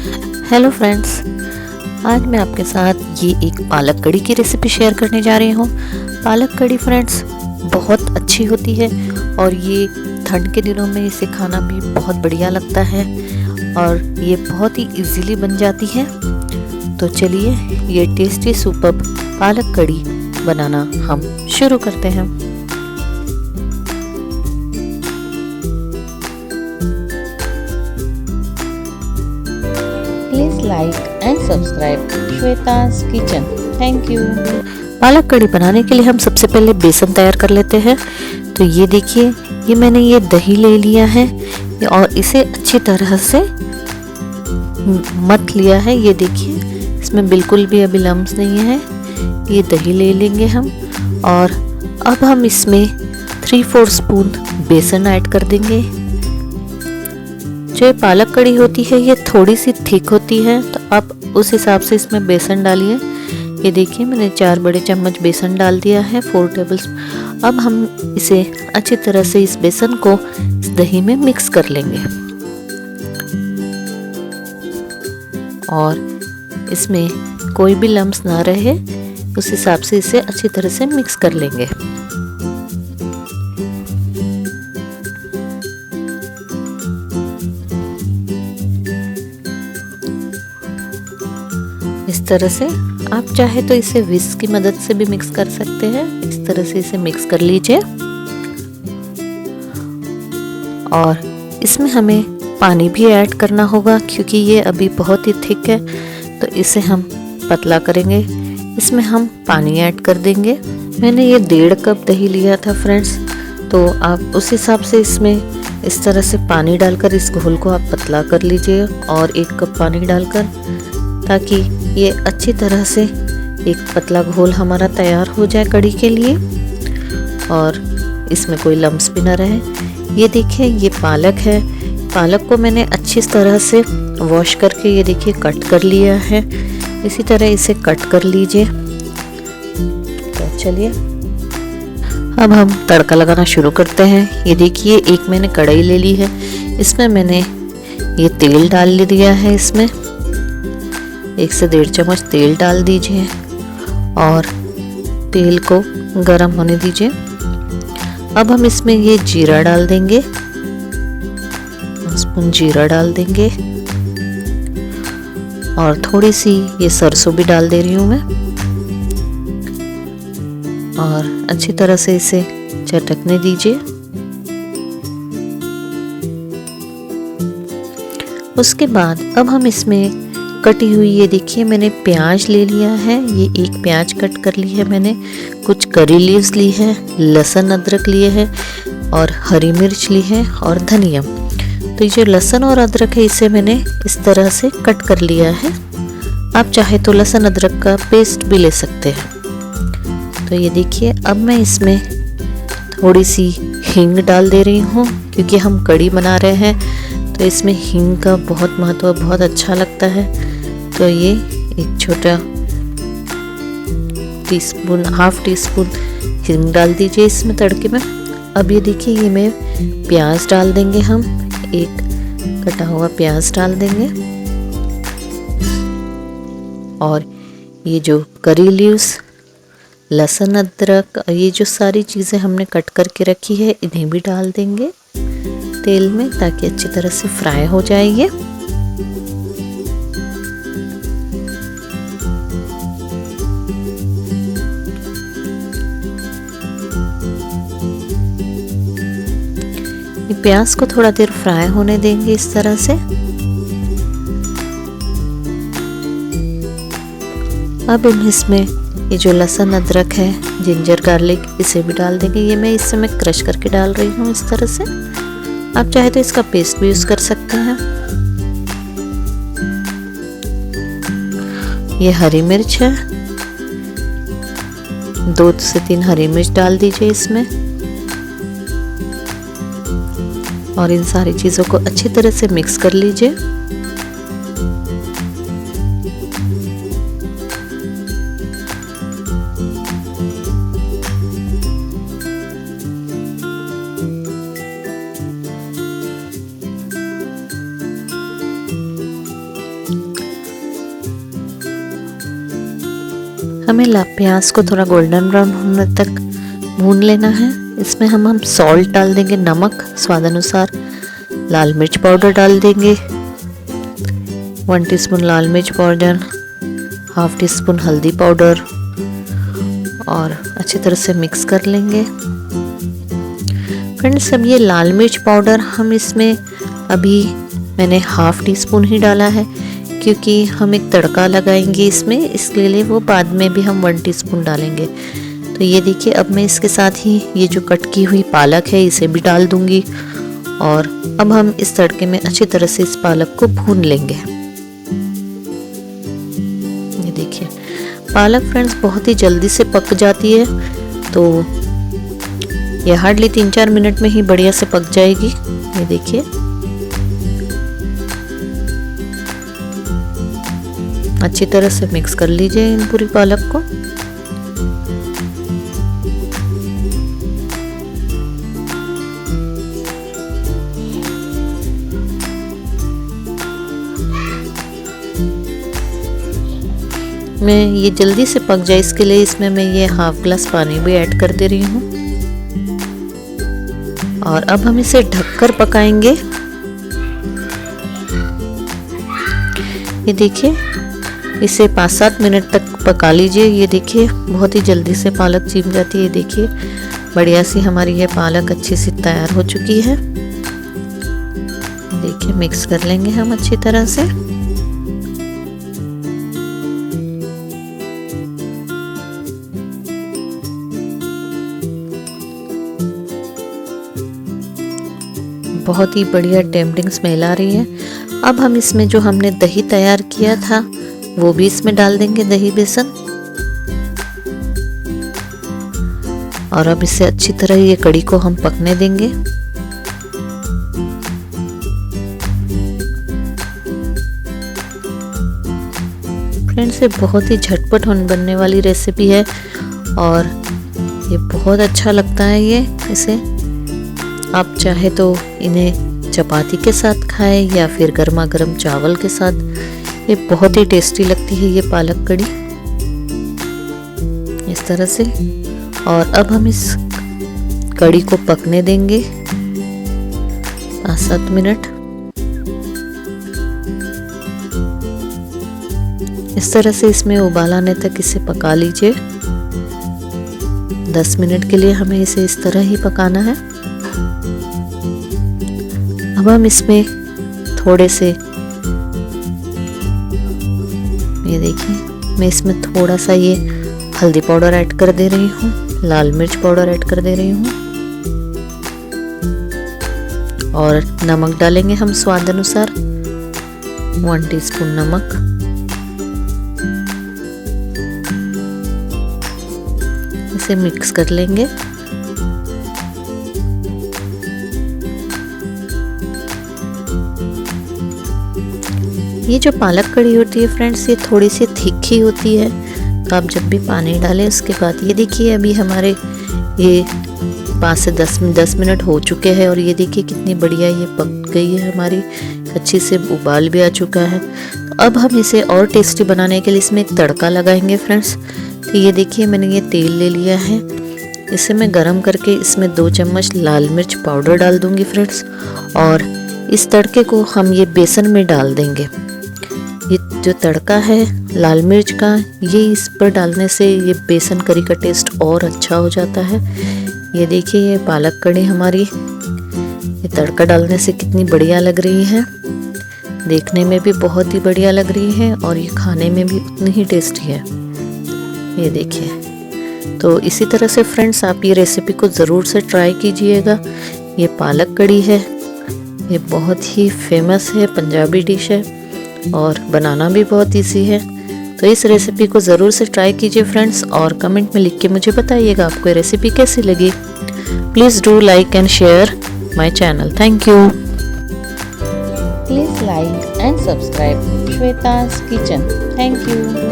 Hello friends, आज मैं आपके साथ ये एक पालक कड़ी की रेसिपी शेयर करने जा रही हूँ। पालक कड़ी फ्रेंड्स बहुत अच्छी होती है और ये ठंड के दिनों में इसे खाना भी बहुत बढ़िया लगता है और ये बहुत ही इजीली बन जाती है। तो चलिए ये टेस्टी सुपर्ब पालक कड़ी बनाना हम शुरू करते हैं। Please like and subscribe Shweta's kitchen. Thank you. पालक कड़ी बनाने के लिए हम सबसे पहले बेसन तैयार कर लेते हैं। तो ये देखिए, ये मैंने ये दही ले लिया है और इसे अच्छी तरह से मथ लिया है। ये देखिए, इसमें बिल्कुल भी अभी लम्स नहीं है। ये दही ले लेंगे हम और अब हम इसमें 3/4 स्पून बेसन ऐड कर देंगे। जो ये पालक कड़ी होती है ये थोड़ी सी थिक होती है, तो आप उस हिसाब से इसमें बेसन डालिए। ये देखिए, मैंने 4 बड़े चम्मच बेसन डाल दिया है, 4 टेबलस्पून। अब हम इसे अच्छी तरह से इस बेसन को इस दही में मिक्स कर लेंगे और इसमें कोई भी लम्स ना रहे उस हिसाब से इसे अच्छी तरह से मिक्स कर लेंगे। इस तरह से आप चाहे तो इसे विस्क की मदद से भी मिक्स कर सकते हैं। इस तरह से इसे मिक्स कर लीजिए और इसमें हमें पानी भी ऐड करना होगा क्योंकि ये अभी बहुत ही थिक है, तो इसे हम पतला करेंगे। इसमें हम पानी ऐड कर देंगे। मैंने ये 1.5 कप दही लिया था फ्रेंड्स, तो आप उस हिसाब से इसमें इस तरह से पानी डालकर इस घोल को आप पतला कर लीजिए और 1 कप पानी डालकर, ताकि ये अच्छी तरह से एक पतला घोल हमारा तैयार हो जाए कड़ी के लिए और इसमें कोई लम्स भी ना रहे। ये देखिए, ये पालक है। पालक को मैंने अच्छी तरह से वॉश करके ये देखिए कट कर लिया है। इसी तरह इसे कट कर लीजिए। तो चलिए अब हम तड़का लगाना शुरू करते हैं। ये देखिए, एक मैंने कढ़ाई ले ली है, इसमें मैंने ये तेल डाल दिया है। इसमें 1 से 1.5 चम्मच तेल डाल दीजिए और तेल को गरम होने दीजिए। अब हम इसमें ये जीरा डाल देंगे, 1 स्पून जीरा डाल देंगे और थोड़ी सी ये सरसों भी डाल दे रही हूँ मैं और अच्छी तरह से इसे चटकने दीजिए। उसके बाद अब हम इसमें कटी हुई ये देखिए मैंने प्याज ले लिया है। ये 1 प्याज कट कर ली है मैंने, कुछ करी लीव्स ली है, लहसुन अदरक लिए है और हरी मिर्च ली है और धनिया। तो ये जो लहसुन और अदरक है इसे मैंने इस तरह से कट कर लिया है। आप चाहे तो लहसुन अदरक का पेस्ट भी ले सकते हैं। तो ये देखिए, अब मैं इसमें थोड़ी सी हींग डाल दे रही हूँ क्योंकि हम कड़ी बना रहे हैं, तो इसमें हींग का बहुत महत्व, बहुत अच्छा लगता है। तो ये एक छोटा टीस्पून, ½ टीस्पून हींग डाल दीजिए इसमें तड़के में। अब ये देखिए, ये मैं प्याज डाल देंगे, हम 1 कटा हुआ प्याज डाल देंगे और ये जो करी लीव्स, लहसुन अदरक, ये जो सारी चीज़ें हमने कट करके रखी है इन्हें भी डाल देंगे तेल में, ताकि अच्छी तरह से फ्राई हो जाए ये। प्याज को थोड़ा देर फ्राई होने देंगे इस तरह से। अब इसमें ये जो लहसुन अदरक है, जिंजर गार्लिक, इसे भी डाल देंगे। ये मैं इस समय क्रश करके डाल रही हूँ इस तरह से। आप चाहे तो इसका पेस्ट भी यूज कर सकते हैं। ये हरी मिर्च है, 2 से 3 हरी मिर्च डाल दीजिए इसमें और इन सारी चीज़ों को अच्छी तरह से मिक्स कर लीजिए। हमें प्याज को थोड़ा गोल्डन ब्राउन होने तक भून लेना है। इसमें हम सॉल्ट डाल देंगे, नमक स्वाद अनुसार, लाल मिर्च पाउडर डाल देंगे, 1 टीस्पून लाल मिर्च पाउडर, हाफ टी स्पून हल्दी पाउडर और अच्छी तरह से मिक्स कर लेंगे। फ्रेंड्स, अब ये लाल मिर्च पाउडर हम इसमें अभी मैंने हाफ टी स्पून ही डाला है, क्योंकि हम एक तड़का लगाएंगे इसमें, इसके लिए वो बाद में भी हम 1 टीस्पून डालेंगे। तो ये देखिए, अब मैं इसके साथ ही ये जो कट की हुई पालक है इसे भी डाल दूंगी और अब हम इस तड़के में अच्छी तरह से इस पालक को भून लेंगे। ये देखिए, पालक फ्रेंड्स बहुत ही जल्दी से पक जाती है, तो ये हार्डली 3-4 मिनट में ही बढ़िया से पक जाएगी। ये देखिए, अच्छी तरह से मिक्स कर लीजिए इन पूरी पालक को। मैं ये जल्दी से पक जाए इसके लिए इसमें मैं ये हाफ ग्लास पानी भी ऐड कर दे रही हूँ और अब हम इसे ढककर पकाएंगे। ये देखिए, इसे 5-7 मिनट तक पका लीजिए। ये देखिए, बहुत ही जल्दी से पालक चिम जाती है। देखिए, बढ़िया सी हमारी ये पालक अच्छी सी तैयार हो चुकी है। देखिए, मिक्स कर लेंगे हम अच्छी तरह से। बहुत ही बढ़िया टेम्पटिंग स्मेल आ रही है। अब हम इसमें जो हमने दही तैयार किया था वो भी इसमें डाल देंगे, दही बेसन, और अब इसे अच्छी तरह ये कड़ी को हम पकने देंगे। फ्रेंड्स, ये बहुत ही झटपट बनने वाली रेसिपी है और ये बहुत अच्छा लगता है। ये इसे आप चाहे तो इन्हें चपाती के साथ खाएं या फिर गर्मा गर्म चावल के साथ। ये बहुत ही टेस्टी लगती है ये पालक कड़ी, इस तरह से। और अब हम इस कड़ी को पकने देंगे 5-7 मिनट। इस तरह से इसमें उबाल आने तक इसे पका लीजिए। 10 मिनट के लिए हमें इसे इस तरह ही पकाना है। अब हम इसमें थोड़े से, ये देखिए, मैं इसमें थोड़ा सा ये हल्दी पाउडर ऐड कर दे रही हूँ, लाल मिर्च पाउडर ऐड कर दे रही हूँ और नमक डालेंगे हम स्वाद अनुसार, 1 टीस्पून नमक। इसे मिक्स कर लेंगे। ये जो पालक कड़ी होती है फ्रेंड्स, ये थोड़ी सी थिक ही होती है, तो आप जब भी पानी डालें उसके बाद, ये देखिए अभी हमारे ये 5 से 10 मिनट हो चुके हैं और ये देखिए कितनी बढ़िया ये पक गई है हमारी, अच्छी से उबाल भी आ चुका है। तो अब हम इसे और टेस्टी बनाने के लिए इसमें एक तड़का लगाएंगे फ्रेंड्स। तो ये देखिए, मैंने ये तेल ले लिया है, इसे मैं गरम करके इसमें 2 चम्मच लाल मिर्च पाउडर डाल दूंगी फ्रेंड्स, और इस तड़के को हम ये बेसन में डाल देंगे। ये जो तड़का है लाल मिर्च का, ये इस पर डालने से ये बेसन करी का टेस्ट और अच्छा हो जाता है। ये देखिए, ये पालक कड़ी हमारी ये तड़का डालने से कितनी बढ़िया लग रही है, देखने में भी बहुत ही बढ़िया लग रही है और ये खाने में भी उतनी ही टेस्टी है। ये देखिए, तो इसी तरह से फ्रेंड्स आप ये रेसिपी को ज़रूर से ट्राई कीजिएगा। ये पालक कड़ी है, ये बहुत ही फेमस है, पंजाबी डिश है और बनाना भी बहुत इजी है। तो इस रेसिपी को ज़रूर से ट्राई कीजिए फ्रेंड्स, और कमेंट में लिख के मुझे बताइएगा आपको ये रेसिपी कैसी लगी। Please do like and share my channel. Thank you. Please like and subscribe Shweta's kitchen. Thank you.